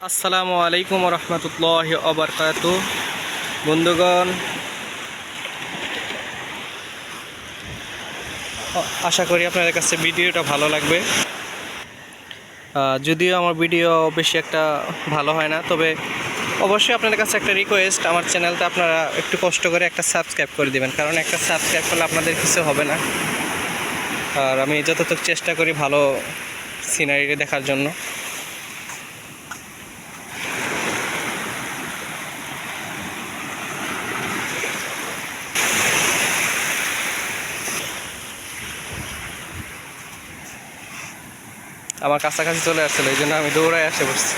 আসসালামু আলাইকুম রহমতুল্লাহি ওবারকাতু। বন্ধুগণ, আশা করি আপনাদের কাছে ভিডিওটা ভালো লাগবে। যদিও আমার ভিডিও বেশি একটা ভালো হয় না, তবে অবশ্যই আপনাদের কাছে একটা রিকোয়েস্ট, আমার চ্যানেলটা আপনারা একটু কষ্ট করে একটা সাবস্ক্রাইব করে দিবেন, কারণ একটা সাবস্ক্রাইব করলে আপনাদের কিছু হবে না। আর আমি যতটুকু চেষ্টা করি ভালো সিনারি দেখার জন্য। আমার কাছাকাছি চলে আসছিল, এই জন্য আমি দৌড়ায় আসে বসছি।